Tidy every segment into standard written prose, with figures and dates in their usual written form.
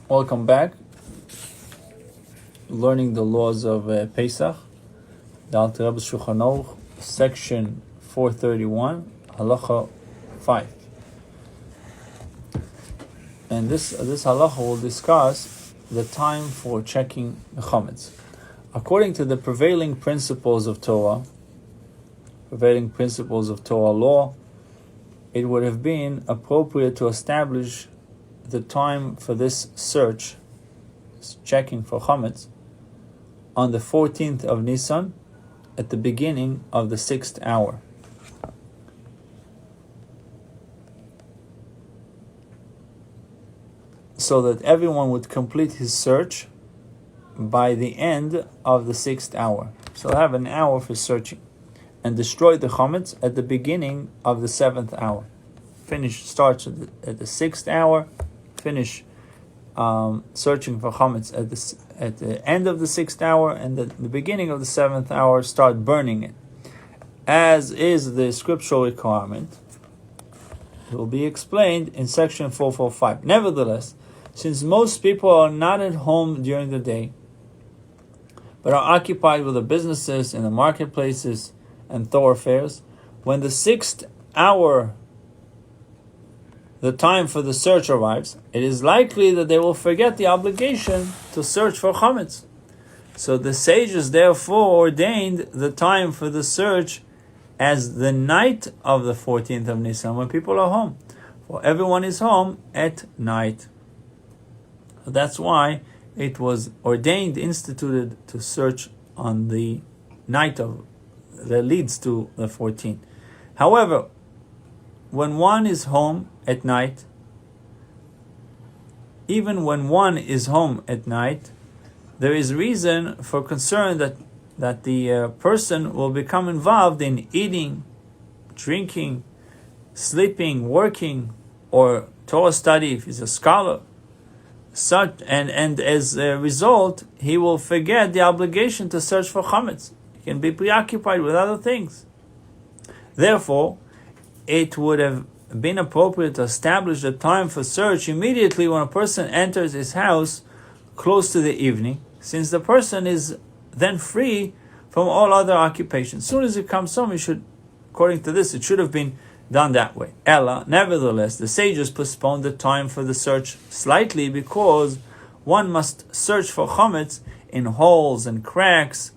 Welcome back. Learning the laws of Pesach. The Alter Rebbe's Shulchan Aruch, section 431, halacha 5. And this halacha will discuss the time for checking the chametz. According to the prevailing principles of Torah law, it would have been appropriate to establish the time for this search, this checking for chametz, on the 14th of Nisan, at the beginning of the 6th hour. So that everyone would complete his search by the end of the 6th hour. So have an hour for searching. And destroy the chametz at the beginning of the 7th hour. Starts at the 6th hour. Finish searching for chametz at the end of the 6th hour, and at the beginning of the 7th hour start burning it, as is the scriptural requirement. It will be explained in section 445. Nevertheless, since most people are not at home during the day, but are occupied with their businesses in the marketplaces and thoroughfares, when the 6th hour, the time for the search, arrives, it is likely that they will forget the obligation to search for chametz. So the sages therefore ordained the time for the search as the night of the 14th of Nisan, when people are home. For everyone is home at night. So that's why it was instituted to search on the night that leads to the 14th. However, when one is home at night, even when one is home at night, there is reason for concern that the person will become involved in eating, drinking, sleeping, working, or Torah study if he's a scholar. And as a result, he will forget the obligation to search for chametz. He can be preoccupied with other things. Therefore, it would have been appropriate to establish the time for search immediately when a person enters his house close to the evening, since the person is then free from all other occupations. As soon as he comes home, according to this, it should have been done that way. Ella, nevertheless, the sages postponed the time for the search slightly, because one must search for chametz in holes and cracks,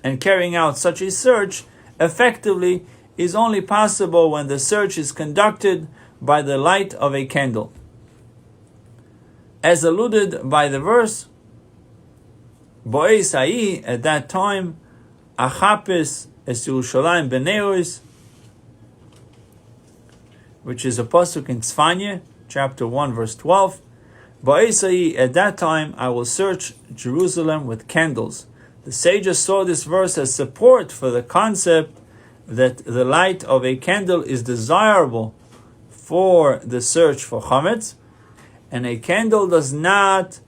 and carrying out such a search effectively is only possible when the search is conducted by the light of a candle. As alluded by the verse, Bo'ez ha'i, at that time, achapes es Yerushalayim b'neos, which is a pasuk in Tzfanya, chapter 1, verse 12. Bo'ez ha'i, at that time, I will search Jerusalem with candles. The sages saw this verse as support for the concept that the light of a candle is desirable for the search for chametz, and a candle does not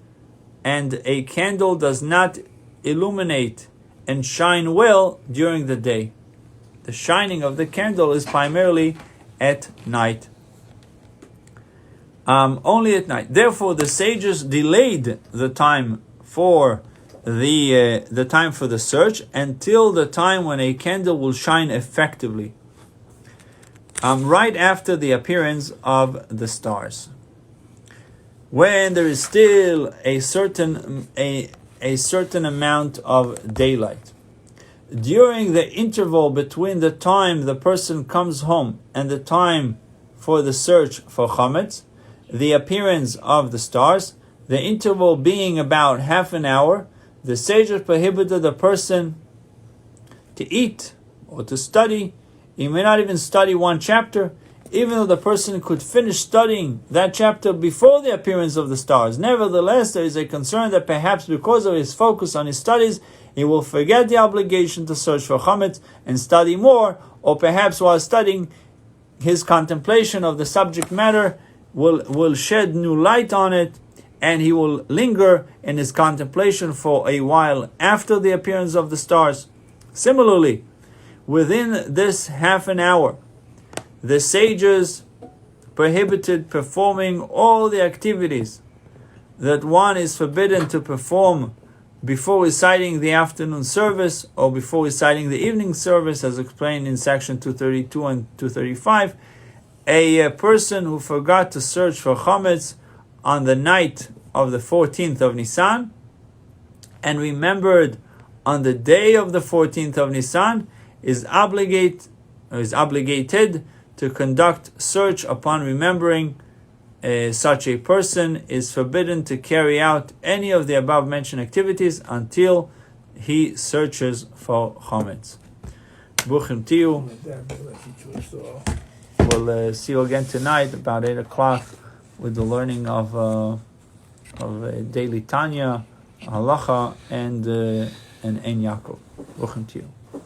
illuminate and shine well during the day. The shining of the candle is primarily at night. Only at night. Therefore, the sages delayed the time for the time for the search until the time when a candle will shine effectively, right after the appearance of the stars, when there is still a certain amount of daylight. During the interval between the time the person comes home and the time for the search for chametz, the appearance of the stars, the interval being about half an hour, the sages prohibited the person to eat or to study. He may not even study one chapter, even though the person could finish studying that chapter before the appearance of the stars. Nevertheless, there is a concern that perhaps because of his focus on his studies, he will forget the obligation to search for chametz and study more, or perhaps while studying, his contemplation of the subject matter will shed new light on it, and he will linger in his contemplation for a while after the appearance of the stars. Similarly, within this half an hour, the sages prohibited performing all the activities that one is forbidden to perform before reciting the afternoon service or before reciting the evening service, as explained in section 232 and 235. A person who forgot to search for chametz on the night of the 14th of Nisan and remembered on the day of the 14th of Nisan is obligated to conduct search upon remembering. Such a person is forbidden to carry out any of the above mentioned activities until he searches for chametz. Bruchim tiyu. We'll see you again tonight about 8 o'clock with the learning of daily Tanya, halacha, and Ein Yaakov. Bruchim tiyu.